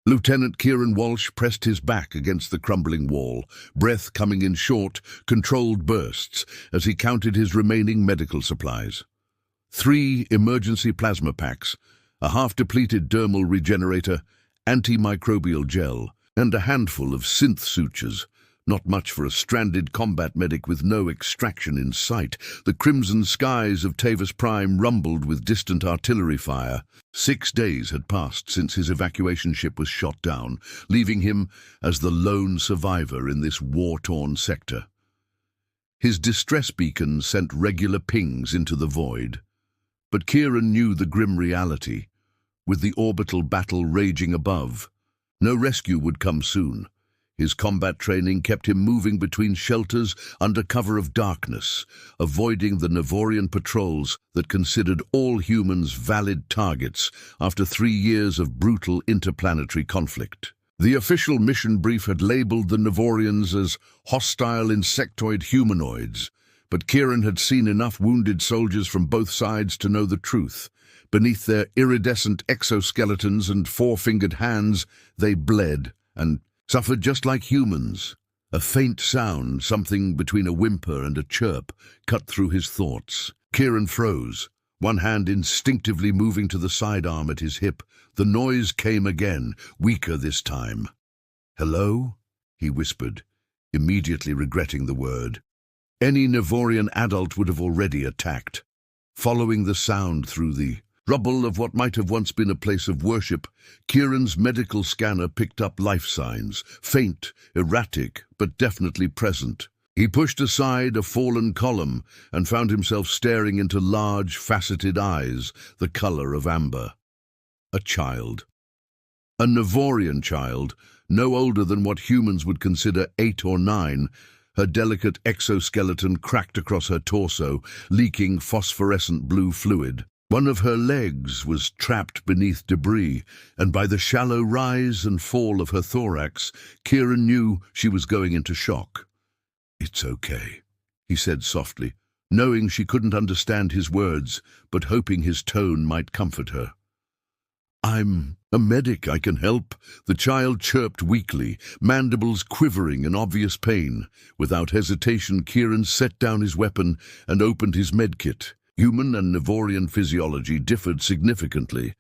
Lieutenant Kieran Walsh pressed his back against the crumbling wall, breath coming in short, controlled bursts as he counted his remaining medical supplies. 3 emergency plasma packs, a half-depleted dermal regenerator, antimicrobial gel, and a handful of synth sutures. Not much for a stranded combat medic with no extraction in sight. The crimson skies of Tavis Prime rumbled with distant artillery fire. 6 days had passed since his evacuation ship was shot down, leaving him as the lone survivor in this war-torn sector. His distress beacon sent regular pings into the void. But Kieran knew the grim reality. With the orbital battle raging above, no rescue would come soon. His combat training kept him moving between shelters under cover of darkness, avoiding the Navorian patrols that considered all humans valid targets after 3 years of brutal interplanetary conflict. The official mission brief had labeled the Navorians as hostile insectoid humanoids, but Kieran had seen enough wounded soldiers from both sides to know the truth. Beneath their iridescent exoskeletons and 4-fingered hands, they bled and suffered just like humans. A faint sound, something between a whimper and a chirp, cut through his thoughts. Kieran froze, one hand instinctively moving to the sidearm at his hip. The noise came again, weaker this time. "Hello?" he whispered, immediately regretting the word. Any Navorian adult would have already attacked. Following the sound through the rubble of what might have once been a place of worship, Kieran's medical scanner picked up life signs, faint, erratic, but definitely present. He pushed aside a fallen column and found himself staring into large, faceted eyes, the color of amber. A child. A Navorian child, no older than what humans would consider 8 or 9, her delicate exoskeleton cracked across her torso, leaking phosphorescent blue fluid. One of her legs was trapped beneath debris, and by the shallow rise and fall of her thorax, Kieran knew she was going into shock. "It's okay," he said softly, knowing she couldn't understand his words, but hoping his tone might comfort her. "I'm a medic, I can help," the child chirped weakly, mandibles quivering in obvious pain. Without hesitation, Kieran set down his weapon and opened his medkit. Human and Navorian physiology differed significantly,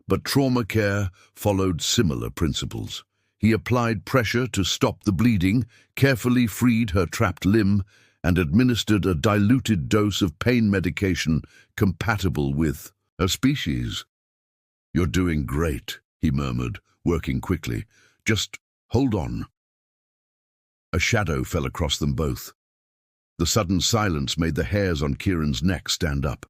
but trauma care followed similar principles. He applied pressure to stop the bleeding, carefully freed her trapped limb, and administered a diluted dose of pain medication compatible with her species. "You're doing great," he murmured, working quickly. "Just hold on." A shadow fell across them both. The sudden silence made the hairs on Kieran's neck stand up.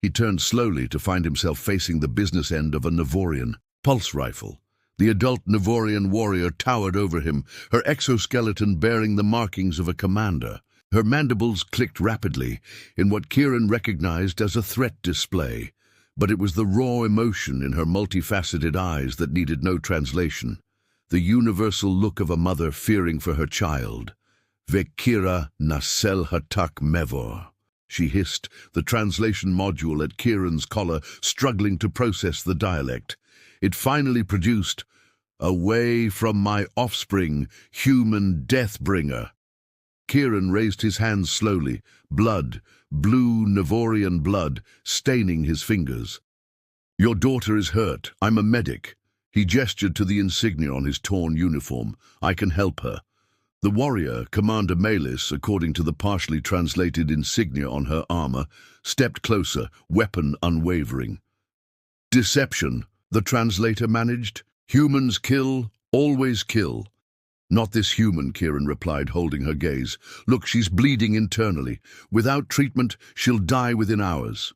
He turned slowly to find himself facing the business end of a Navorian pulse rifle. The adult Navorian warrior towered over him, her exoskeleton bearing the markings of a commander. Her mandibles clicked rapidly in what Kieran recognized as a threat display, but it was the raw emotion in her multifaceted eyes that needed no translation. The universal look of a mother fearing for her child. "Vekira nasel hatak mevor," she hissed, the translation module at Kieran's collar struggling to process the dialect. It finally produced, "Away from my offspring, human deathbringer." Kieran raised his hands slowly, blood, blue Navorian blood, staining his fingers. "Your daughter is hurt. I'm a medic." He gestured to the insignia on his torn uniform. "I can help her." The warrior, Commander Melis, according to the partially translated insignia on her armor, stepped closer, weapon unwavering. "Deception," the translator managed. "Humans kill, always kill." "Not this human," Kieran replied, holding her gaze. "Look, she's bleeding internally. Without treatment, she'll die within hours."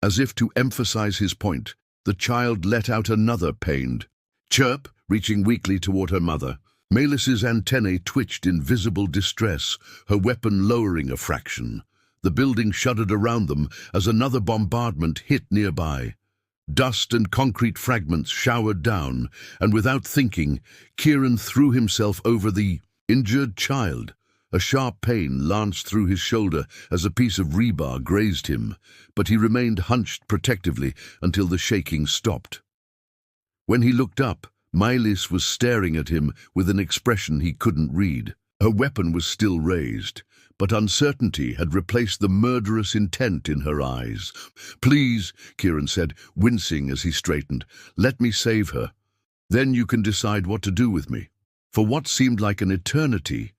As if to emphasize his point, the child let out another pained chirp, reaching weakly toward her mother. Melis's antennae twitched in visible distress, her weapon lowering a fraction. The building shuddered around them as another bombardment hit nearby. Dust and concrete fragments showered down, and without thinking, Kieran threw himself over the injured child. A sharp pain lanced through his shoulder as a piece of rebar grazed him, but he remained hunched protectively until the shaking stopped. When he looked up, Mylis was staring at him with an expression he couldn't read. Her weapon was still raised, but uncertainty had replaced the murderous intent in her eyes. "Please," Kieran said, wincing as he straightened, "let me save her. Then you can decide what to do with me." For what seemed like an eternity,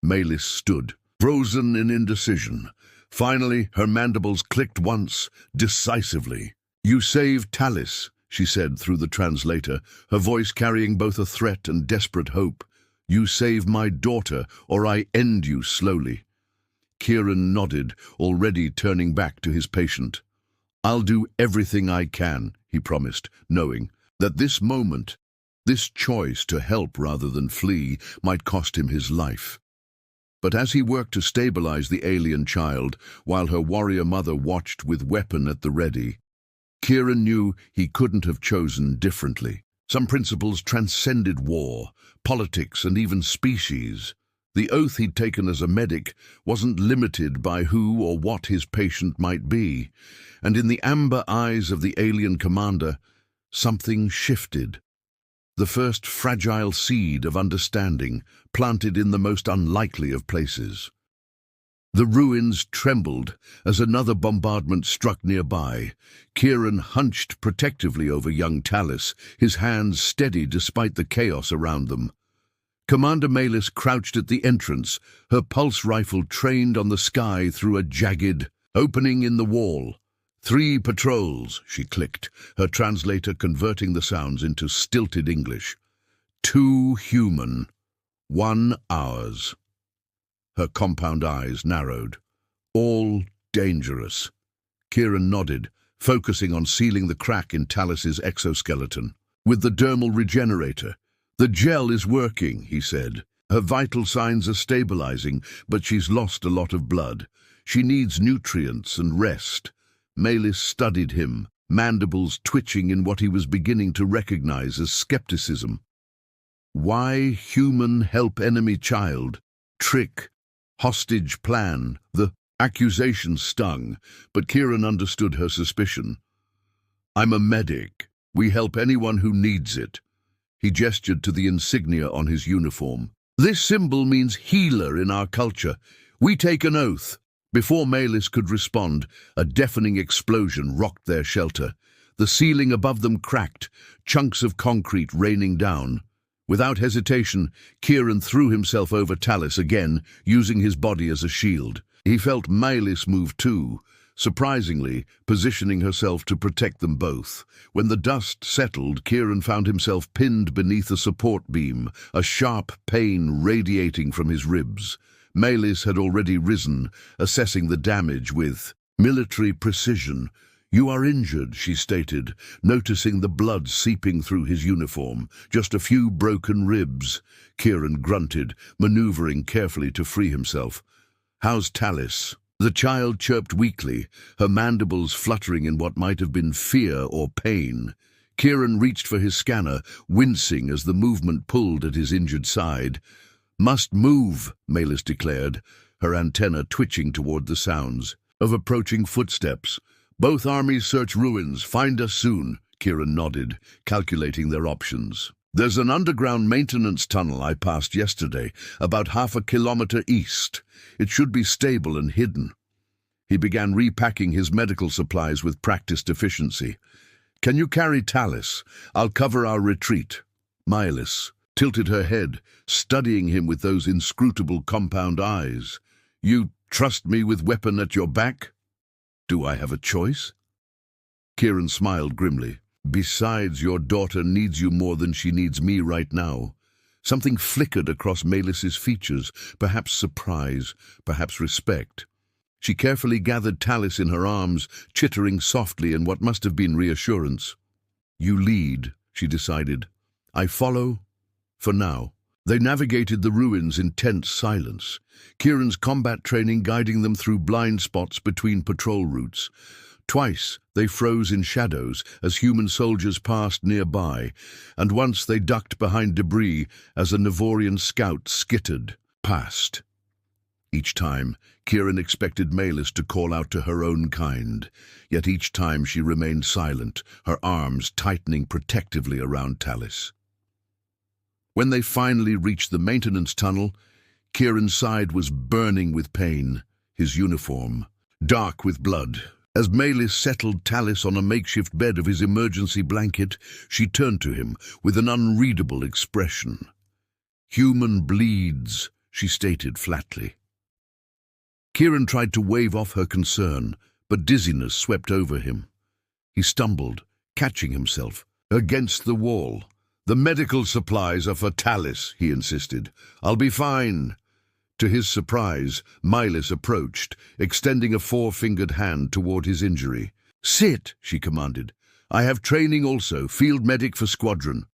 Mylis stood, frozen in indecision. Finally, her mandibles clicked once, decisively. "You saved Talis," she said through the translator, her voice carrying both a threat and desperate hope. "You save my daughter, or I end you slowly." Kieran nodded, already turning back to his patient. "I'll do everything I can," he promised, knowing that this moment, this choice to help rather than flee, might cost him his life. But as he worked to stabilize the alien child, while her warrior mother watched with weapon at the ready, Kieran knew he couldn't have chosen differently. Some principles transcended war, politics, and even species. The oath he'd taken as a medic wasn't limited by who or what his patient might be, and in the amber eyes of the alien commander, something shifted. The first fragile seed of understanding, planted in the most unlikely of places. The ruins trembled as another bombardment struck nearby. Kieran hunched protectively over young Talis, his hands steady despite the chaos around them. Commander Mylis crouched at the entrance, her pulse rifle trained on the sky through a jagged opening in the wall. "3 patrols," she clicked, her translator converting the sounds into stilted English. "2 human, 1 ours." Her compound eyes narrowed. "All dangerous." Kieran nodded, focusing on sealing the crack in Talis's exoskeleton. "With the dermal regenerator. The gel is working," he said. "Her vital signs are stabilizing, but she's lost a lot of blood. She needs nutrients and rest." Mylis studied him, mandibles twitching in what he was beginning to recognize as skepticism. Why human help enemy child? Trick. Hostage plan. The accusation stung, but Kieran understood her suspicion. "I'm a medic. We help anyone who needs it." He gestured to the insignia on his uniform. "This symbol means healer in our culture. We take an oath." Before Mylis could respond, a deafening explosion rocked their shelter. The ceiling above them cracked, chunks of concrete raining down. Without hesitation, Kieran threw himself over Talis again, using his body as a shield. He felt Mylis move too, surprisingly positioning herself to protect them both. When the dust settled, Kieran found himself pinned beneath a support beam, a sharp pain radiating from his ribs. Mylis had already risen, assessing the damage with military precision. "You are injured," she stated, noticing the blood seeping through his uniform. "Just a few broken ribs." Kieran grunted, maneuvering carefully to free himself. "How's Talis?" The child chirped weakly, her mandibles fluttering in what might have been fear or pain. Kieran reached for his scanner, wincing as the movement pulled at his injured side. "Must move," Mylis declared, her antenna twitching toward the sounds of approaching footsteps. "Both armies search ruins. Find us soon." Kieran nodded, calculating their options. "There's an underground maintenance tunnel I passed yesterday, about 1/2 kilometer east. It should be stable and hidden." He began repacking his medical supplies with practiced efficiency. "Can you carry Talis? I'll cover our retreat." Mylis tilted her head, studying him with those inscrutable compound eyes. "You trust me with weapon at your back?" "Do I have a choice?" Kieran smiled grimly. "Besides, your daughter needs you more than she needs me right now." Something flickered across Mylis's features, perhaps surprise, perhaps respect. She carefully gathered Talis in her arms, chittering softly in what must have been reassurance. "You lead," she decided. "I follow, for now." They navigated the ruins in tense silence, Kieran's combat training guiding them through blind spots between patrol routes. Twice they froze in shadows as human soldiers passed nearby, and once they ducked behind debris as a Navorian scout skittered past. Each time, Kieran expected Mylis to call out to her own kind, yet each time she remained silent, her arms tightening protectively around Talis. When they finally reached the maintenance tunnel, Kieran's side was burning with pain, his uniform dark with blood. As Malis settled Talis on a makeshift bed of his emergency blanket, she turned to him with an unreadable expression. "Human bleeds," she stated flatly. Kieran tried to wave off her concern, but dizziness swept over him. He stumbled, catching himself, against the wall. "The medical supplies are for Talis," he insisted. "I'll be fine." To his surprise, Milas approached, extending a four-fingered hand toward his injury. "Sit," she commanded. "I have training also, field medic for squadron."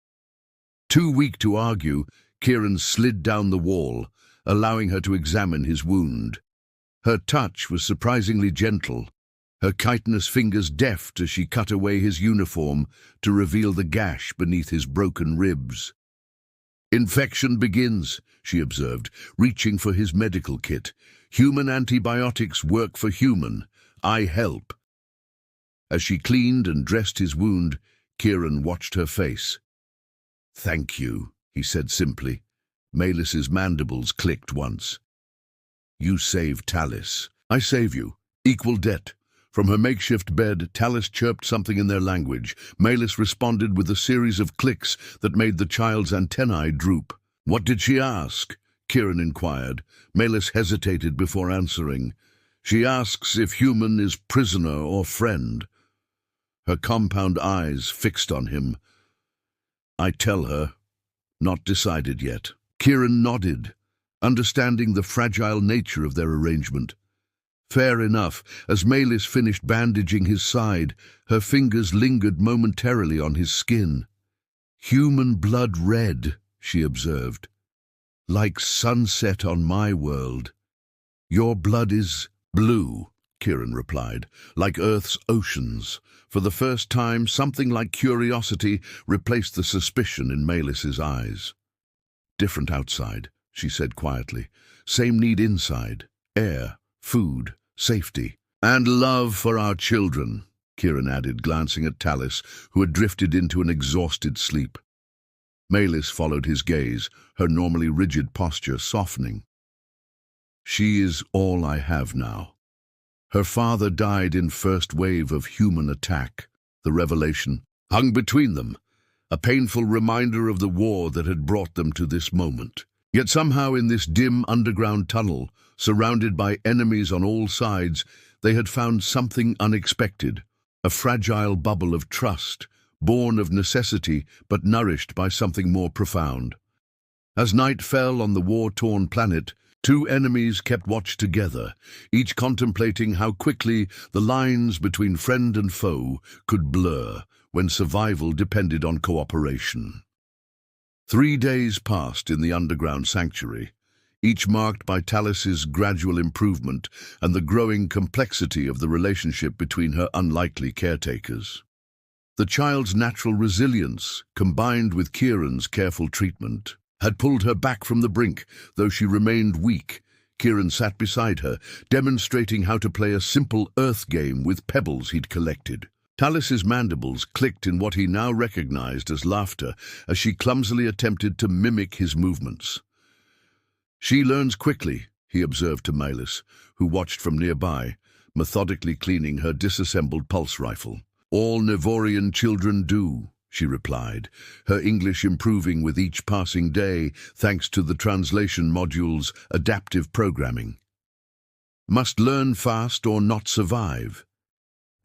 Too weak to argue, Kieran slid down the wall, allowing her to examine his wound. Her touch was surprisingly gentle, her chitinous fingers deft as she cut away his uniform to reveal the gash beneath his broken ribs. "Infection begins," she observed, reaching for his medical kit. "Human antibiotics work for human. I help." As she cleaned and dressed his wound, Kieran watched her face. "Thank you," he said simply. Malis's mandibles clicked once. "You saved Talis. I save you. Equal debt." From her makeshift bed, Talis chirped something in their language. Malis responded with a series of clicks that made the child's antennae droop. "What did she ask?" Kieran inquired. Malis hesitated before answering. "She asks if human is prisoner or friend." Her compound eyes fixed on him. "I tell her. Not decided yet." Kieran nodded, understanding the fragile nature of their arrangement. Fair enough. As Malis finished bandaging his side, her fingers lingered momentarily on his skin. "Human blood red," she observed. "Like sunset on my world. Your blood is blue," Kieran replied, "like Earth's oceans." For the first time, something like curiosity replaced the suspicion in Malis's eyes. "Different outside," she said quietly. "Same need inside. Air, food, safety. And love for our children," Kieran added, glancing at Talis, who had drifted into an exhausted sleep. Malis followed his gaze, her normally rigid posture softening. "She is all I have now. Her father died in first wave of human attack." The revelation hung between them, a painful reminder of the war that had brought them to this moment. Yet somehow in this dim underground tunnel, surrounded by enemies on all sides, they had found something unexpected, a fragile bubble of trust, born of necessity but nourished by something more profound. As night fell on the war-torn planet, two enemies kept watch together, each contemplating how quickly the lines between friend and foe could blur when survival depended on cooperation. 3 days passed in the underground sanctuary, each marked by Talis's gradual improvement and the growing complexity of the relationship between her unlikely caretakers. The child's natural resilience, combined with Kieran's careful treatment, had pulled her back from the brink, though she remained weak. Kieran sat beside her, demonstrating how to play a simple earth game with pebbles he'd collected. Talis's mandibles clicked in what he now recognized as laughter as she clumsily attempted to mimic his movements. "She learns quickly," he observed to Malis, who watched from nearby, methodically cleaning her disassembled pulse rifle. "All Nevorian children do," she replied, her English improving with each passing day thanks to the translation module's adaptive programming. "Must learn fast or not survive.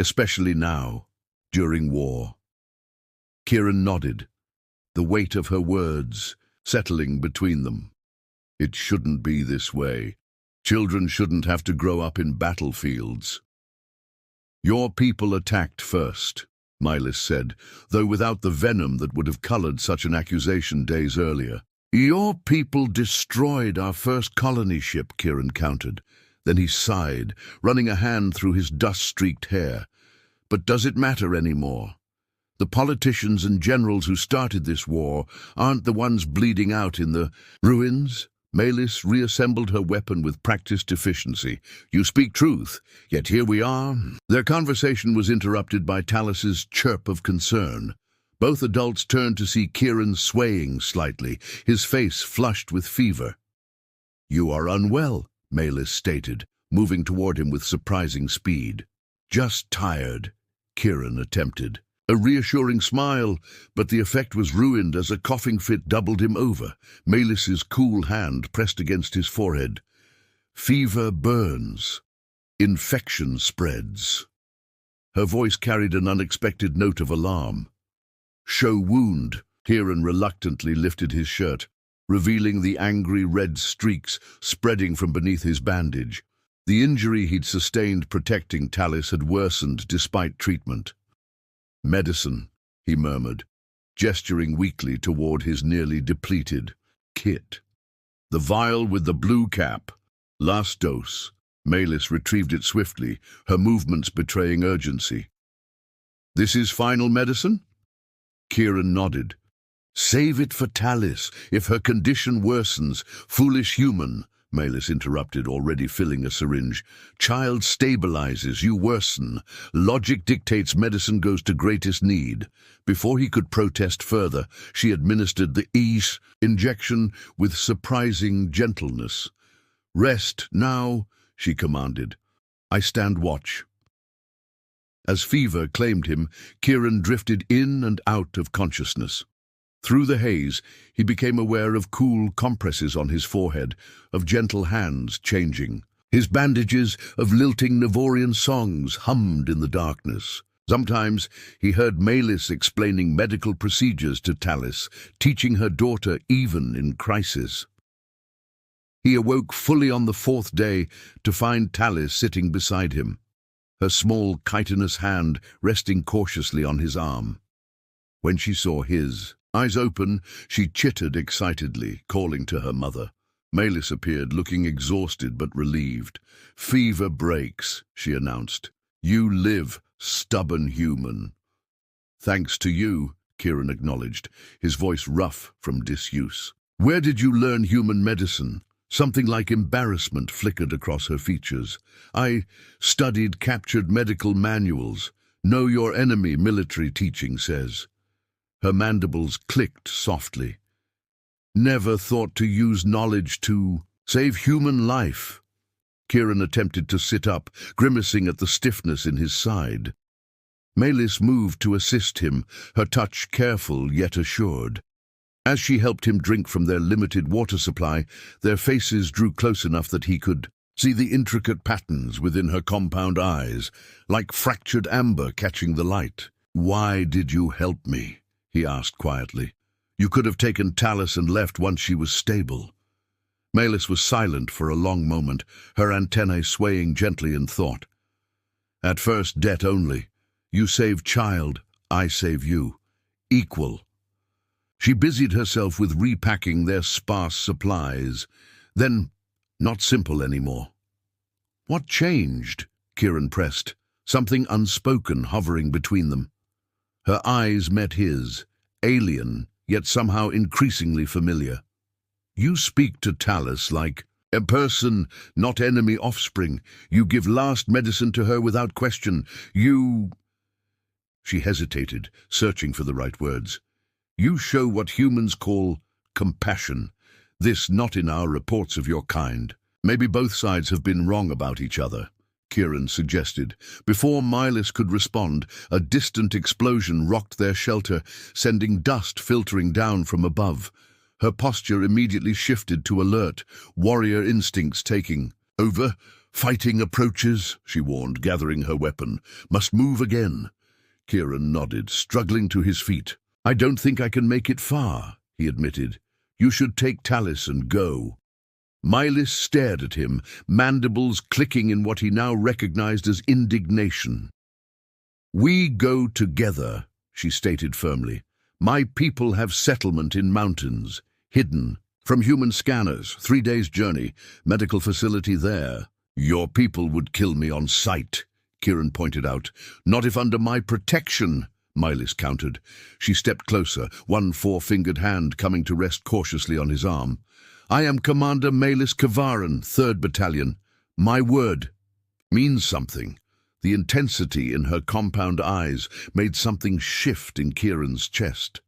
Especially now, during war." Kieran nodded, the weight of her words settling between them. "It shouldn't be this way. Children shouldn't have to grow up in battlefields." "Your people attacked first," Milas said, though without the venom that would have colored such an accusation days earlier. "Your people destroyed our first colony ship," Kieran countered. Then he sighed, running a hand through his dust-streaked hair. "But does it matter anymore? The politicians and generals who started this war aren't the ones bleeding out in the ruins." Malis reassembled her weapon with practiced efficiency. "You speak truth, yet here we are." Their conversation was interrupted by Talis's chirp of concern. Both adults turned to see Kieran swaying slightly, his face flushed with fever. "You are unwell," Malis stated, moving toward him with surprising speed. "Just tired," Kieran attempted. A reassuring smile, but the effect was ruined as a coughing fit doubled him over. Malis's cool hand pressed against his forehead. "Fever burns. Infection spreads." Her voice carried an unexpected note of alarm. "Show wound." Kieran reluctantly lifted his shirt, revealing the angry red streaks spreading from beneath his bandage. The injury he'd sustained protecting Talis had worsened despite treatment. "Medicine," he murmured, gesturing weakly toward his nearly depleted kit. "The vial with the blue cap. Last dose." Malis retrieved it swiftly, her movements betraying urgency. "This is final medicine?" Kieran nodded. "Save it for Talis, if her condition worsens. Foolish human," Malis interrupted, already filling a syringe. "Child stabilizes, you worsen. Logic dictates medicine goes to greatest need." Before he could protest further, she administered the ease injection with surprising gentleness. "Rest now," she commanded. "I stand watch." As fever claimed him, Kieran drifted in and out of consciousness. Through the haze, he became aware of cool compresses on his forehead, of gentle hands changing. His bandages of lilting Navorian songs hummed in the darkness. Sometimes he heard Malis explaining medical procedures to Talis, teaching her daughter even in crisis. He awoke fully on the fourth day to find Talis sitting beside him, her small chitinous hand resting cautiously on his arm. When she saw his, eyes open, she chittered excitedly, calling to her mother. Malis appeared, looking exhausted but relieved. "Fever breaks," she announced. "You live, stubborn human." "Thanks to you," Kieran acknowledged, his voice rough from disuse. "Where did you learn human medicine?" Something like embarrassment flickered across her features. "I studied captured medical manuals. Know your enemy, military teaching says." Her mandibles clicked softly. "Never thought to use knowledge to save human life." Kieran attempted to sit up, grimacing at the stiffness in his side. Malis moved to assist him, her touch careful yet assured. As she helped him drink from their limited water supply, their faces drew close enough that he could see the intricate patterns within her compound eyes, like fractured amber catching the light. "Why did you help me?" he asked quietly. "You could have taken Talis and left once she was stable." Malis was silent for a long moment, her antennae swaying gently in thought. "At first, debt only. You save child, I save you. Equal." She busied herself with repacking their sparse supplies. Then, not simple anymore. "What changed?" Kieran pressed, something unspoken hovering between them. Her eyes met his, alien, yet somehow increasingly familiar. "You speak to Talis like a person, not enemy offspring. You give last medicine to her without question. You—" She hesitated, searching for the right words. "You show what humans call compassion. This not in our reports of your kind. Maybe both sides have been wrong about each other," Kieran suggested. Before Malis could respond, a distant explosion rocked their shelter, sending dust filtering down from above. Her posture immediately shifted to alert, warrior instincts taking over. "Fighting approaches," she warned, gathering her weapon. "Must move again." Kieran nodded, struggling to his feet. "I don't think I can make it far," he admitted. "You should take Talis and go." Malis stared at him, mandibles clicking in what he now recognized as indignation. "We go together," she stated firmly. "My people have settlement in mountains, hidden from human scanners, 3 days' journey, medical facility there." "Your people would kill me on sight," Kieran pointed out. "Not if under my protection," Malis countered. She stepped closer, one four-fingered hand coming to rest cautiously on his arm. "I am Commander Malis Kavaran, 3rd Battalion. My word means something." The intensity in her compound eyes made something shift in Kieran's chest.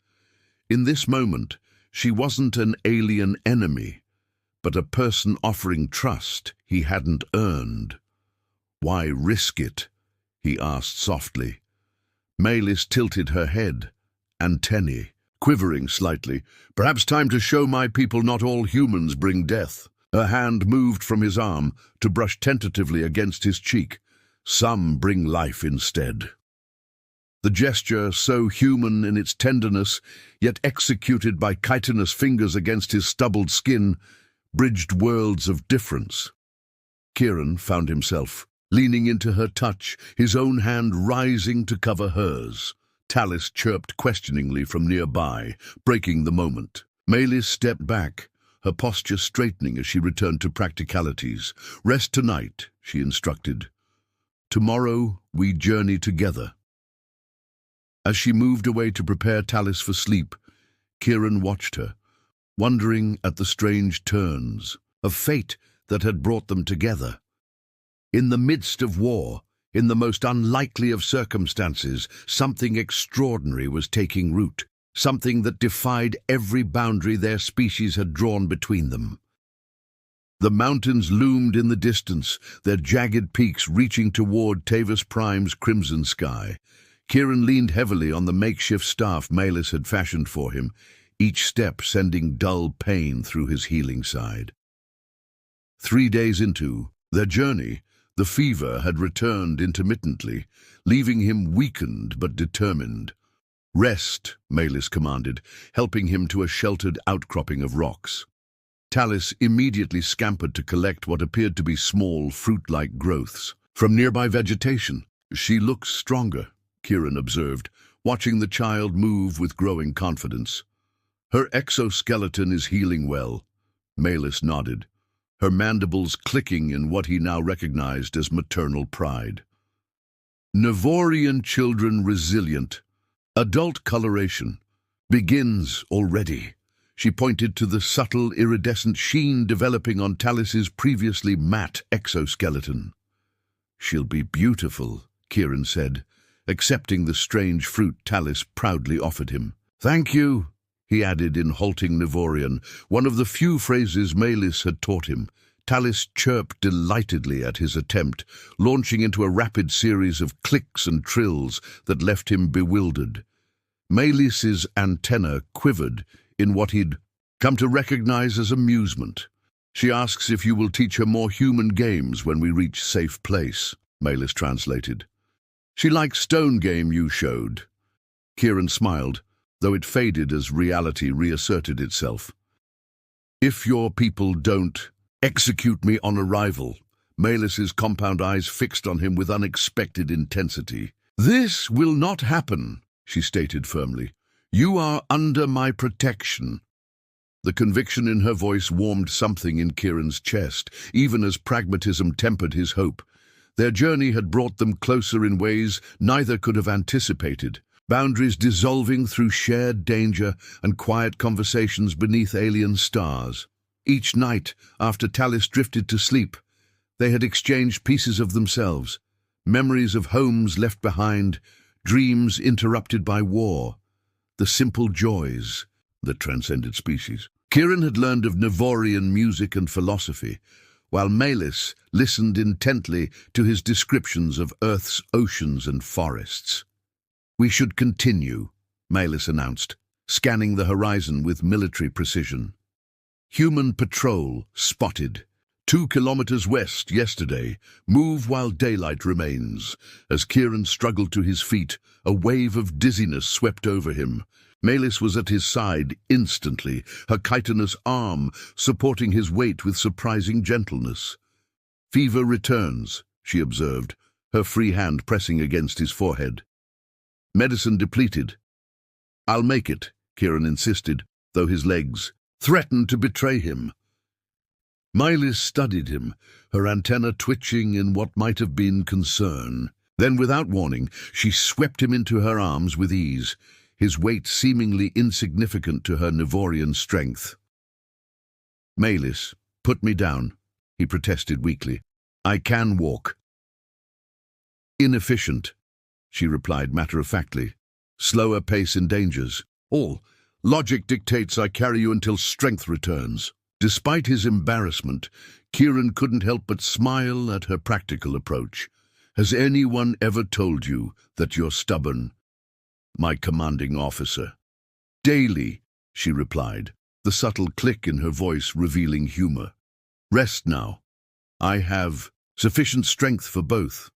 In this moment, she wasn't an alien enemy, but a person offering trust he hadn't earned. "Why risk it?" he asked softly. Maylis tilted her head, antennae quivering slightly. "Perhaps time to show my people not all humans bring death." Her hand moved from his arm to brush tentatively against his cheek. "Some bring life instead." The gesture, so human in its tenderness, yet executed by chitinous fingers against his stubbled skin, bridged worlds of difference. Kieran found himself leaning into her touch, his own hand rising to cover hers. Talis chirped questioningly from nearby, breaking the moment. Maylis stepped back, her posture straightening as she returned to practicalities. "Rest tonight," she instructed. "Tomorrow we journey together." As she moved away to prepare Talis for sleep, Kieran watched her, wondering at the strange turns of fate that had brought them together. In the midst of war, in the most unlikely of circumstances, something extraordinary was taking root, something that defied every boundary their species had drawn between them. The mountains loomed in the distance, their jagged peaks reaching toward Tavis Prime's crimson sky. Kieran leaned heavily on the makeshift staff Maylis had fashioned for him, each step sending dull pain through his healing side. 3 days into their journey, the fever had returned intermittently, leaving him weakened but determined. "Rest," Maylis commanded, helping him to a sheltered outcropping of rocks. Talis immediately scampered to collect what appeared to be small, fruit-like growths from nearby vegetation. "She looks stronger," Kieran observed, watching the child move with growing confidence. "Her exoskeleton is healing well," Maylis nodded, her mandibles clicking in what he now recognized as maternal pride. "Nevorian children resilient. Adult coloration begins already." She pointed to the subtle, iridescent sheen developing on Talis's previously matte exoskeleton. "She'll be beautiful," Kieran said, accepting the strange fruit Talis proudly offered him. "Thank you," he added in halting Nevorian, one of the few phrases Maylis had taught him. Talis chirped delightedly at his attempt, launching into a rapid series of clicks and trills that left him bewildered. Maylis's antenna quivered in what he'd come to recognize as amusement. "She asks if you will teach her more human games when we reach safe place," Maylis translated. "She likes stone game you showed." Kieran smiled, though it faded as reality reasserted itself. "If your people don't execute me on arrival," Maylis's compound eyes fixed on him with unexpected intensity. "This will not happen," she stated firmly. "You are under my protection." The conviction in her voice warmed something in Kieran's chest, even as pragmatism tempered his hope. Their journey had brought them closer in ways neither could have anticipated, boundaries dissolving through shared danger and quiet conversations beneath alien stars. Each night, after Talis drifted to sleep, they had exchanged pieces of themselves, memories of homes left behind, dreams interrupted by war, the simple joys that transcended species. Kieran had learned of Nevorian music and philosophy, while Maylis listened intently to his descriptions of Earth's oceans and forests. "We should continue," Maylis announced, scanning the horizon with military precision. "Human patrol spotted. 2 kilometers west yesterday. Move while daylight remains." As Kieran struggled to his feet, a wave of dizziness swept over him. Maylis was at his side instantly, her chitinous arm supporting his weight with surprising gentleness. "Fever returns," she observed, her free hand pressing against his forehead. "Medicine depleted." "I'll make it," Kieran insisted, though his legs threatened to betray him. Maylis studied him, her antenna twitching in what might have been concern. Then, without warning, she swept him into her arms with ease, his weight seemingly insignificant to her Nevorian strength. "Maylis, put me down," he protested weakly. "I can walk." Inefficient, she replied matter-of-factly. Slower pace endangers. All. Logic dictates I carry you until strength returns. Despite his embarrassment, Kieran couldn't help but smile at her practical approach. Has anyone ever told you that you're stubborn? My commanding officer. Daily, she replied, the subtle click in her voice revealing humor. Rest now. I have sufficient strength for both.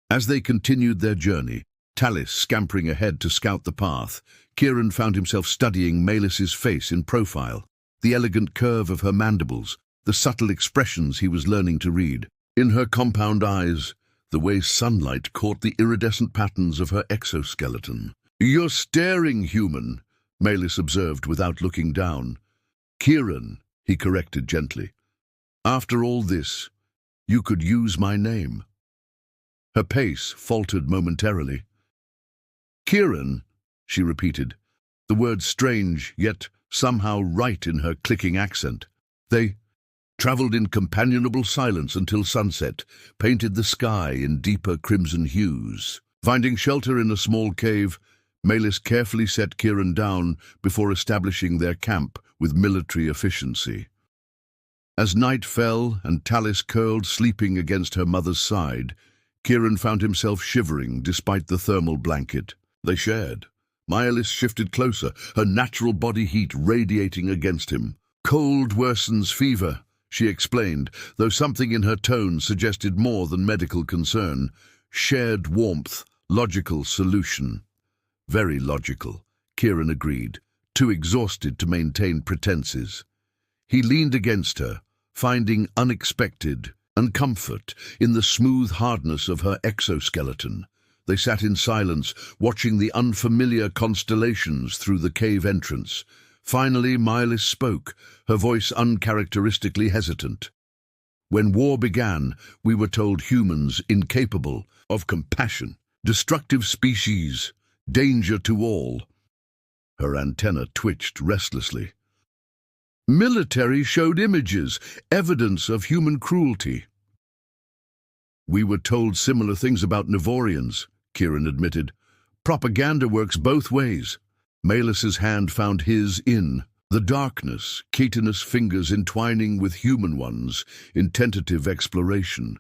As they continued their journey, Talis scampering ahead to scout the path, Kieran found himself studying Melis's face in profile, the elegant curve of her mandibles, the subtle expressions he was learning to read. In her compound eyes, the way sunlight caught the iridescent patterns of her exoskeleton. You're staring, human, Melis observed without looking down. Kieran, he corrected gently. After all this, you could use my name. Her pace faltered momentarily. Kieran, she repeated, the word strange, yet somehow right in her clicking accent. They travelled in companionable silence until sunset, painted the sky in deeper crimson hues. Finding shelter in a small cave, Melis carefully set Kieran down before establishing their camp with military efficiency. As night fell and Talis curled sleeping against her mother's side, Kieran found himself shivering despite the thermal blanket. They shared. Melis shifted closer, her natural body heat radiating against him. Cold worsens fever, she explained, though something in her tone suggested more than medical concern. Shared warmth, logical solution. Very logical, Kieran agreed, too exhausted to maintain pretenses. He leaned against her, finding unexpected and comfort in the smooth hardness of her exoskeleton. They sat in silence, watching the unfamiliar constellations through the cave entrance. Finally, Melis spoke, her voice uncharacteristically hesitant. When war began, we were told humans incapable of compassion, destructive species, danger to all. Her antenna twitched restlessly. Military showed images, evidence of human cruelty. We were told similar things about Nevorians, Kieran admitted. Propaganda works both ways. Melis's hand found his in the darkness, chitinous fingers entwining with human ones in tentative exploration.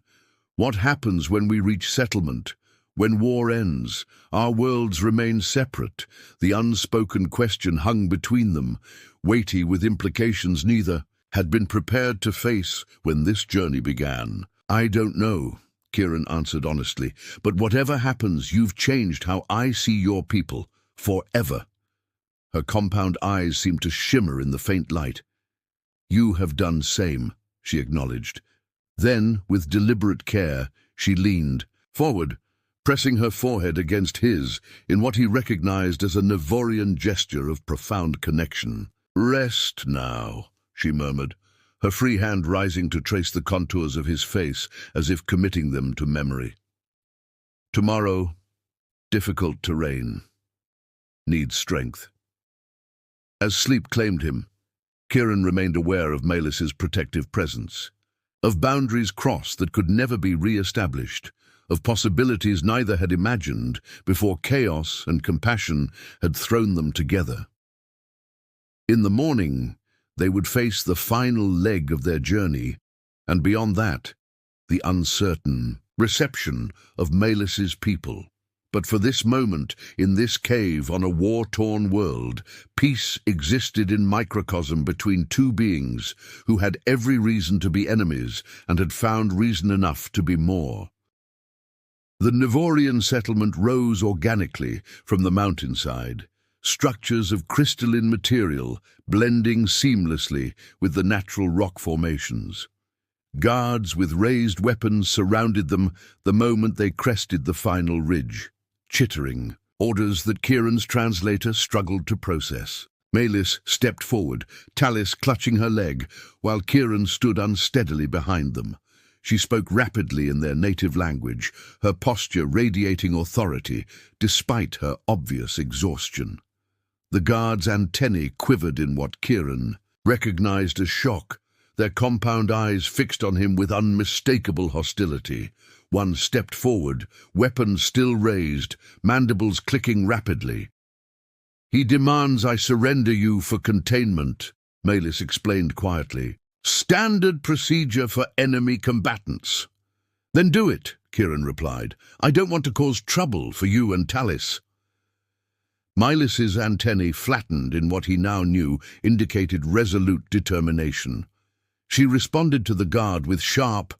What happens when we reach settlement? When war ends, our worlds remain separate. The unspoken question hung between them, weighty with implications neither had been prepared to face when this journey began. I don't know, Kieran answered honestly, but whatever happens, you've changed how I see your people, forever. Her compound eyes seemed to shimmer in the faint light. You have done same, she acknowledged. Then, with deliberate care, she leaned forward, pressing her forehead against his in what he recognized as a Nevorian gesture of profound connection. Rest now, she murmured, her free hand rising to trace the contours of his face as if committing them to memory. Tomorrow, difficult terrain, needs strength. As sleep claimed him, Kieran remained aware of Melis's protective presence, of boundaries crossed that could never be re-established, of possibilities neither had imagined before chaos and compassion had thrown them together. In the morning, they would face the final leg of their journey, and beyond that, the uncertain reception of Melis's people. But for this moment, in this cave on a war-torn world, peace existed in microcosm between two beings who had every reason to be enemies and had found reason enough to be more. The Nevorian settlement rose organically from the mountainside, structures of crystalline material blending seamlessly with the natural rock formations. Guards with raised weapons surrounded them the moment they crested the final ridge, chittering, orders that Kieran's translator struggled to process. Melis stepped forward, Talis clutching her leg, while Kieran stood unsteadily behind them. She spoke rapidly in their native language, her posture radiating authority, despite her obvious exhaustion. The guard's antennae quivered in what Kieran recognized as shock, their compound eyes fixed on him with unmistakable hostility. One stepped forward, weapons still raised, mandibles clicking rapidly. "He demands I surrender you for containment," Malus explained quietly. "Standard procedure for enemy combatants." "Then do it," Kieran replied. "I don't want to cause trouble for you and Talis." Milas's antennae, flattened in what he now knew, indicated resolute determination. She responded to the guard with sharp,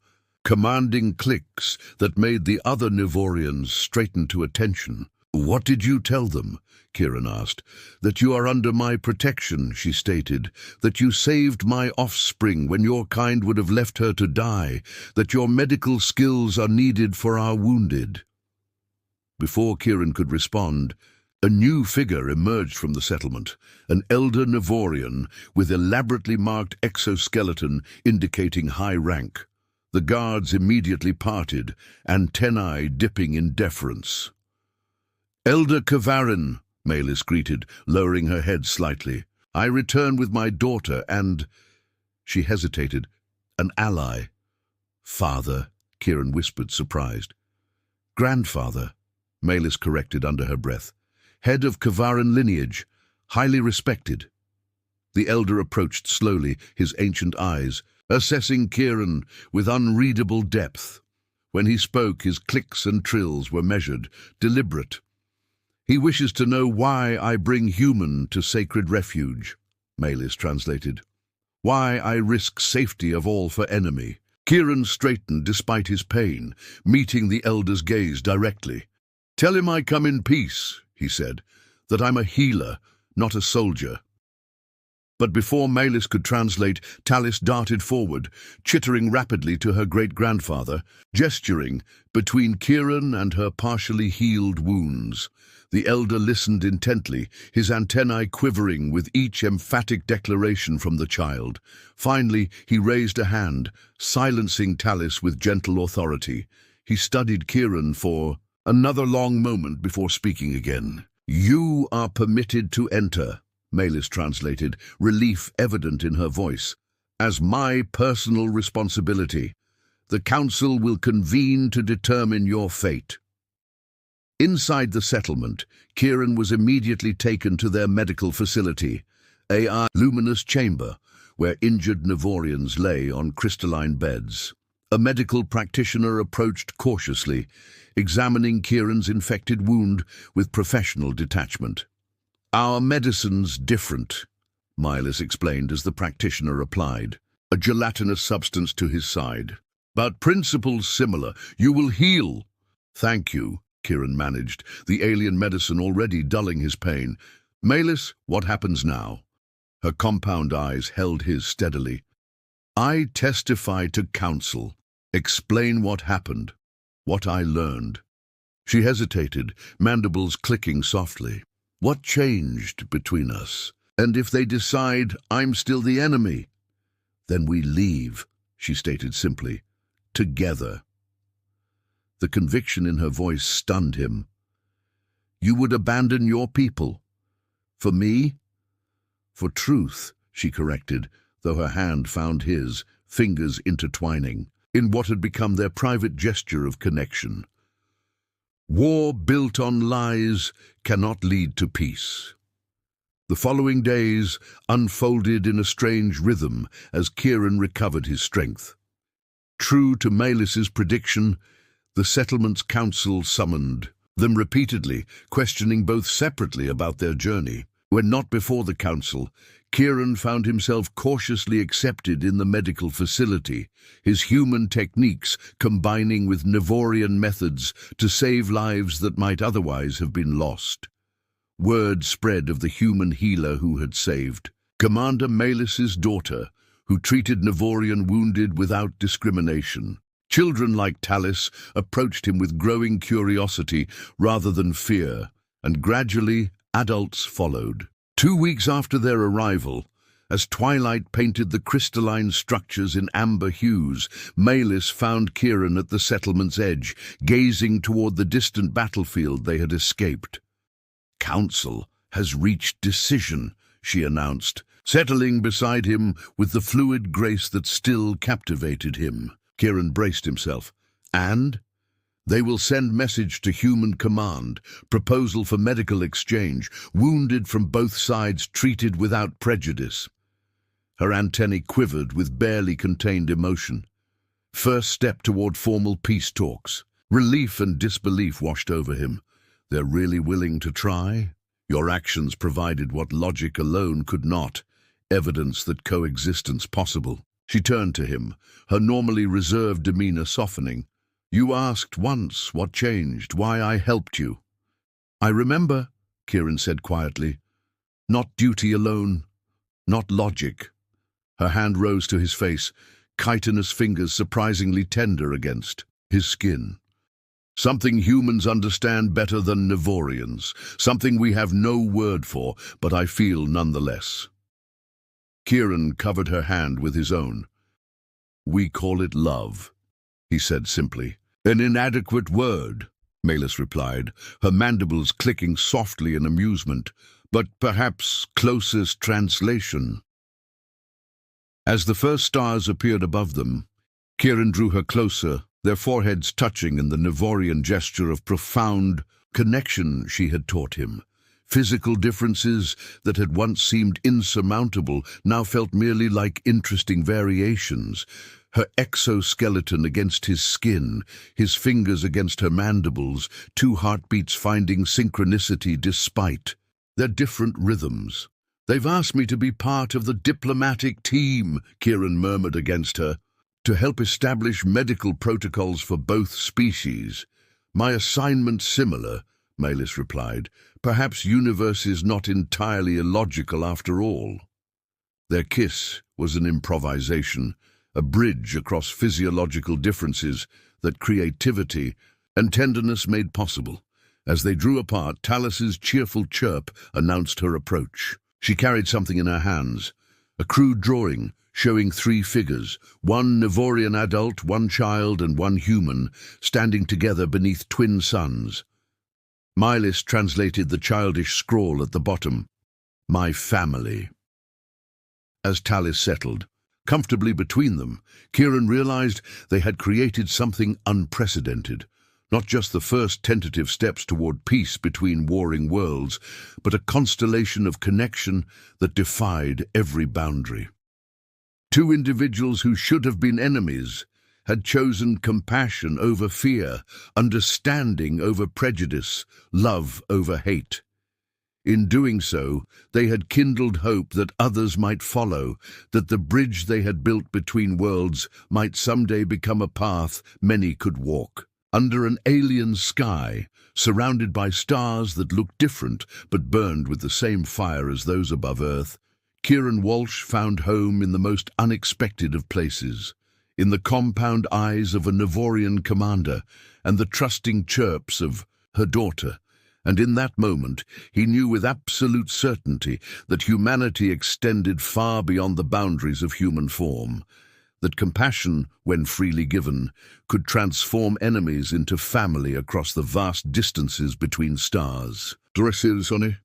commanding clicks that made the other Nivorians straighten to attention. "What did you tell them?" Kieran asked. "That you are under my protection," she stated. "That you saved my offspring when your kind would have left her to die. That your medical skills are needed for our wounded." Before Kieran could respond, a new figure emerged from the settlement, an elder Nivorian with elaborately marked exoskeleton indicating high rank. The guards immediately parted, antennae dipping in deference. "Elder Kavarin," Malus greeted, lowering her head slightly. "I return with my daughter and—" She hesitated. "An ally." "Father," Kieran whispered, surprised. "Grandfather," Malus corrected under her breath. "Head of Kavarin lineage, highly respected." The elder approached slowly, his ancient eyes, assessing Kieran with unreadable depth. When he spoke, his clicks and trills were measured, deliberate. "He wishes to know why I bring human to sacred refuge," Malus translated. "Why I risk safety of all for enemy." Kieran straightened despite his pain, meeting the elder's gaze directly. "Tell him I come in peace," he said, "that I'm a healer, not a soldier." But before Malus could translate, Talis darted forward, chittering rapidly to her great-grandfather, gesturing between Kieran and her partially healed wounds. The elder listened intently, his antennae quivering with each emphatic declaration from the child. Finally, he raised a hand, silencing Talis with gentle authority. He studied Kieran for another long moment before speaking again. "You are permitted to enter," Malus translated, relief evident in her voice. "As my personal responsibility, the council will convene to determine your fate." Inside the settlement, Kieran was immediately taken to their medical facility, a luminous chamber where injured Nivorians lay on crystalline beds. A medical practitioner approached cautiously, examining Kieran's infected wound with professional detachment. "Our medicine's different," Malus explained as the practitioner replied, a gelatinous substance to his side. "But principles similar. You will heal." "Thank you," Kieran managed, the alien medicine already dulling his pain. "Malus, what happens now?" Her compound eyes held his steadily. "I testify to council. Explain what happened, what I learned." She hesitated, mandibles clicking softly. "What changed between us? And if they decide I'm still the enemy, then we leave," she stated simply. "Together." The conviction in her voice stunned him. "You would abandon your people? For me?" "For truth," she corrected, though her hand found his, fingers intertwining, in what had become their private gesture of connection. "War built on lies cannot lead to peace." The following days unfolded in a strange rhythm as Kieran recovered his strength. True to Malus's prediction, the settlement's council summoned them repeatedly, questioning both separately about their journey. When not before the council, Kieran found himself cautiously accepted in the medical facility, his human techniques combining with Nivorian methods to save lives that might otherwise have been lost. Word spread of the human healer who had saved Commander Malus's daughter, who treated Nivorian wounded without discrimination. Children like Talis approached him with growing curiosity rather than fear, and gradually adults followed. 2 weeks after their arrival, as twilight painted the crystalline structures in amber hues, Malus found Kieran at the settlement's edge, gazing toward the distant battlefield they had escaped. "Council has reached decision," she announced, settling beside him with the fluid grace that still captivated him. Kieran braced himself. And they will send message to human command, proposal for medical exchange, wounded from both sides treated without prejudice. Her antennae quivered with barely contained emotion. First step toward formal peace talks. Relief and disbelief washed over him. They're really willing to try? Your actions provided what logic alone could not, evidence that coexistence possible. She turned to him, her normally reserved demeanor softening. You asked once what changed, why I helped you. I remember, Kieran said quietly. Not duty alone, not logic. Her hand rose to his face, chitinous fingers surprisingly tender against his skin. Something humans understand better than Nevorians, something we have no word for, but I feel nonetheless. Kieran covered her hand with his own. We call it love, he said simply. An inadequate word, Malus replied, her mandibles clicking softly in amusement, but perhaps closest translation. As the first stars appeared above them, Kieran drew her closer, their foreheads touching in the Nevorian gesture of profound connection she had taught him. Physical differences that had once seemed insurmountable now felt merely like interesting variations. Her exoskeleton against his skin, his fingers against her mandibles, two heartbeats finding synchronicity despite their different rhythms. They've asked me to be part of the diplomatic team, Kieran murmured against her, to help establish medical protocols for both species. My assignment similar, Malus replied. Perhaps universe is not entirely illogical after all. Their kiss was an improvisation, a bridge across physiological differences that creativity and tenderness made possible. As they drew apart, Talus's cheerful chirp announced her approach. She carried something in her hands, a crude drawing showing three figures, one Nevorian adult, one child, and one human, standing together beneath twin suns. Malus translated the childish scrawl at the bottom, My family. As Talus settled comfortably between them, Kieran realized they had created something unprecedented. Not just the first tentative steps toward peace between warring worlds, but a constellation of connection that defied every boundary. Two individuals who should have been enemies had chosen compassion over fear, understanding over prejudice, love over hate. In doing so, they had kindled hope that others might follow, that the bridge they had built between worlds might someday become a path many could walk. Under an alien sky, surrounded by stars that looked different but burned with the same fire as those above Earth, Kieran Walsh found home in the most unexpected of places, in the compound eyes of a Nevorian commander and the trusting chirps of her daughter. And in that moment, he knew with absolute certainty that humanity extended far beyond the boundaries of human form, that compassion, when freely given, could transform enemies into family across the vast distances between stars. Dressel, Sonny?